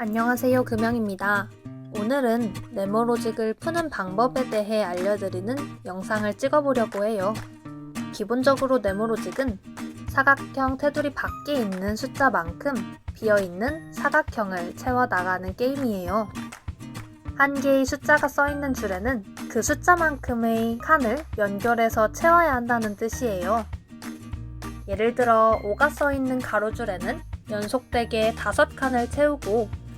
안녕하세요, 금영입니다. 오늘은 네모로직을 푸는 방법에 대해 알려드리는 영상을 찍어보려고 해요. 기본적으로 네모로직은 사각형 테두리 밖에 있는 숫자만큼 비어있는 사각형을 채워나가는 게임이에요. 한 개의 숫자가 써있는 줄에는 그 숫자만큼의 칸을 연결해서 채워야 한다는 뜻이에요. 예를 들어 5가 써있는 가로줄에는 연속되게 5칸을 채우고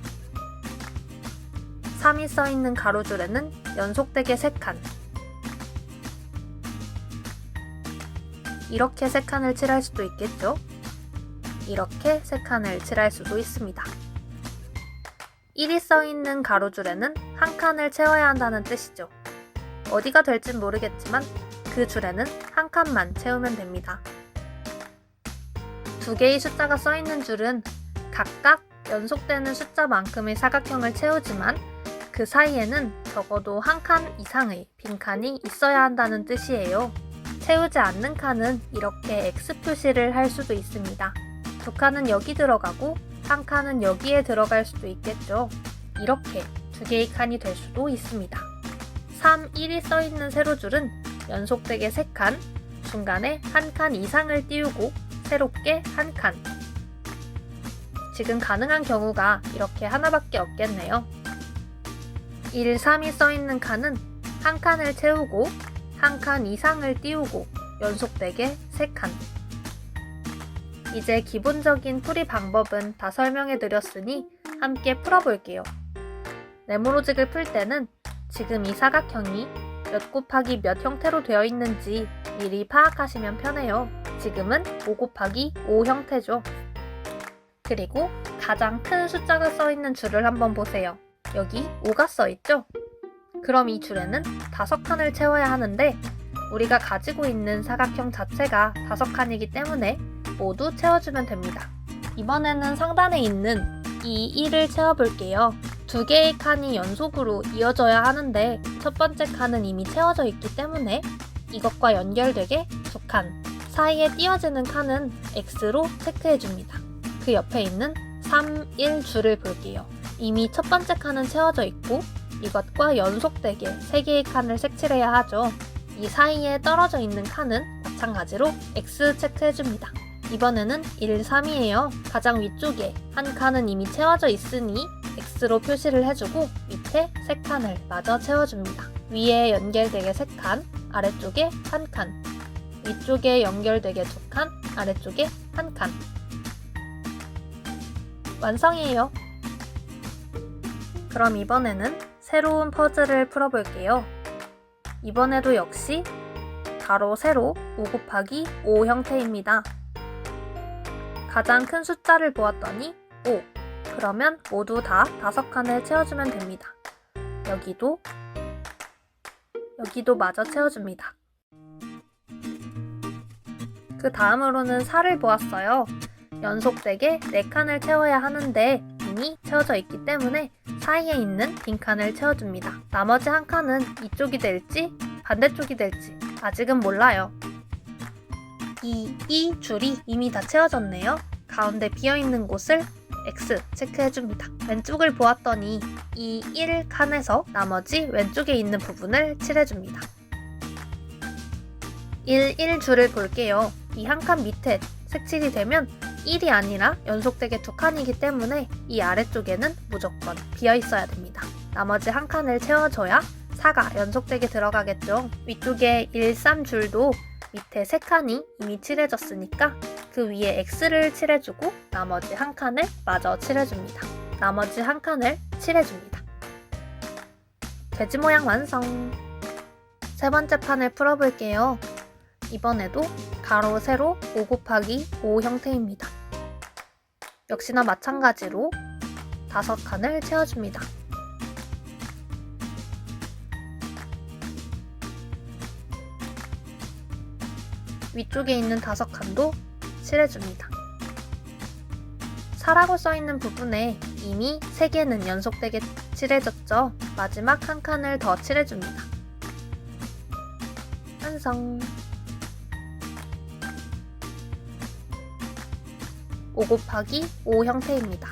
3이 써있는 가로줄에는 연속되게 3칸, 이렇게 3칸을 칠할 수도 있겠죠? 이렇게 3칸을 칠할 수도 있습니다. 1이 써있는 가로줄에는 1칸을 채워야 한다는 뜻이죠. 어디가 될진 모르겠지만 그 줄에는 1칸만 채우면 됩니다. 2개의 숫자가 써있는 줄은 각각 연속되는 숫자만큼의 사각형을 채우지만 그 사이에는 적어도 1칸 이상의 빈칸이 있어야 한다는 뜻이에요. 채우지 않는 칸은 이렇게 X 표시를 할 수도 있습니다. 2칸은 여기 들어가고 1칸은 여기에 들어갈 수도 있겠죠. 이렇게 2개의 칸이 될 수도 있습니다. 3, 1이 써있는 세로줄은 연속되게 3칸, 중간에 1칸 이상을 띄우고 새롭게 1칸. 지금 가능한 경우가 이렇게 하나밖에 없겠네요. 1, 3이 써있는 칸은 1칸을 채우고 1칸 이상을 띄우고 연속되게 3칸. 이제 기본적인 풀이 방법은 다 설명해 드렸으니 함께 풀어볼게요. 네모로직을 풀 때는 지금 이 사각형이 몇 곱하기 몇 형태로 되어 있는지 미리 파악하시면 편해요. 지금은 5 곱하기 5 형태죠. 그리고 가장 큰 숫자가 써있는 줄을 한번 보세요. 여기 5가 써있죠? 그럼 이 줄에는 5칸을 채워야 하는데 우리가 가지고 있는 사각형 자체가 5칸이기 때문에 모두 채워주면 됩니다. 이번에는 상단에 있는 이 1을 채워볼게요. 2개의 칸이 연속으로 이어져야 하는데 첫 번째 칸은 이미 채워져 있기 때문에 이것과 연결되게 2칸, 사이에 띄어지는 칸은 X로 체크해줍니다. 그 옆에 있는 3, 1 줄을 볼게요. 이미 첫 번째 칸은 채워져 있고 이것과 연속되게 3개의 칸을 색칠해야 하죠. 이 사이에 떨어져 있는 칸은 마찬가지로 X 체크해줍니다. 이번에는 1, 3이에요. 가장 위쪽에 한 칸은 이미 채워져 있으니 X로 표시를 해주고 밑에 3칸을 마저 채워줍니다. 위에 연결되게 3칸, 아래쪽에 1칸, 위쪽에 연결되게 2칸, 아래쪽에 1칸. 완성이에요. 그럼 이번에는 새로운 퍼즐을 풀어볼게요. 이번에도 역시 가로, 세로 5 곱하기 5 형태입니다. 가장 큰 숫자를 보았더니 5. 그러면 모두 다 5칸을 채워주면 됩니다. 여기도 마저 채워줍니다. 그 다음으로는 4를 보았어요. 연속되게 4칸을 채워야 하는데 이미 채워져 있기 때문에 사이에 있는 빈칸을 채워줍니다. 나머지 한 칸은 이쪽이 될지 반대쪽이 될지 아직은 몰라요. 이 줄이 이미 다 채워졌네요. 가운데 비어있는 곳을 X 체크해줍니다. 왼쪽을 보았더니 이 1칸에서 나머지 왼쪽에 있는 부분을 칠해줍니다. 1 줄을 볼게요. 이 한 칸 밑에 색칠이 되면 1이 아니라 연속되게 2칸이기 때문에 이 아래쪽에는 무조건 비어있어야 됩니다. 나머지 한 칸을 채워줘야 4가 연속되게 들어가겠죠. 위쪽에 1, 3 줄도 밑에 3칸이 이미 칠해졌으니까 그 위에 X를 칠해주고 나머지 한 칸을 마저 칠해줍니다. 나머지 한 칸을 칠해줍니다. 돼지 모양 완성! 세 번째 판을 풀어볼게요. 이번에도 가로, 세로 5 곱하기 5 형태입니다. 역시나 마찬가지로 5칸을 채워줍니다. 위쪽에 있는 5칸도 칠해줍니다. 4라고 써있는 부분에 이미 3개는 연속되게 칠해졌죠. 마지막 한 칸을 더 칠해줍니다. 완성! 5 곱하기 5 형태입니다.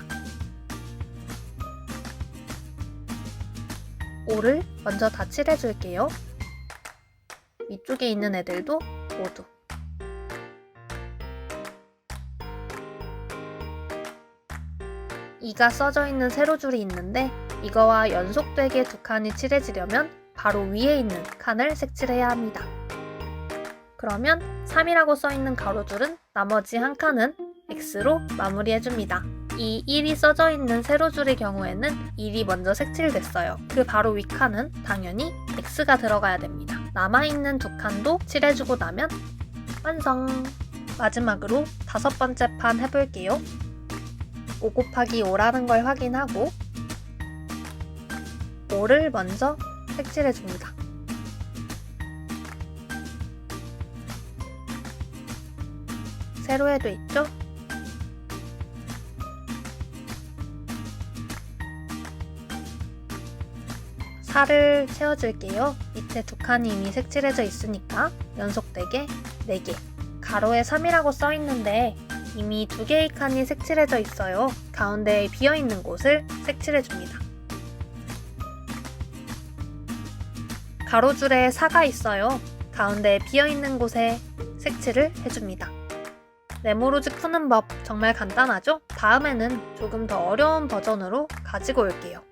5를 먼저 다 칠해줄게요. 위쪽에 있는 애들도 모두. 이가 써져 있는 세로줄이 있는데 이거와 연속되게 두 칸이 칠해지려면 바로 위에 있는 칸을 색칠해야 합니다. 그러면 3이라고 써있는 가로줄은 나머지 한 칸은 X로 마무리해줍니다. 이 1이 써져 있는 세로줄의 경우에는 1이 먼저 색칠됐어요. 그 바로 위 칸은 당연히 X가 들어가야 됩니다. 남아있는 두 칸도 칠해주고 나면 완성! 마지막으로 5번째 판 해볼게요. 5 곱하기 5라는 걸 확인하고 5를 먼저 색칠해줍니다. 세로에도 있죠? 살을 채워줄게요. 밑에 두 칸이 이미 색칠해져 있으니까 연속되게 4개. 가로에 3이라고 써있는데 이미 2개의 칸이 색칠해져 있어요. 가운데에 비어있는 곳을 색칠해줍니다. 가로줄에 4가 있어요. 가운데에 비어있는 곳에 색칠을 해줍니다. 네모로즈 푸는 법 정말 간단하죠? 다음에는 조금 더 어려운 버전으로 가지고 올게요.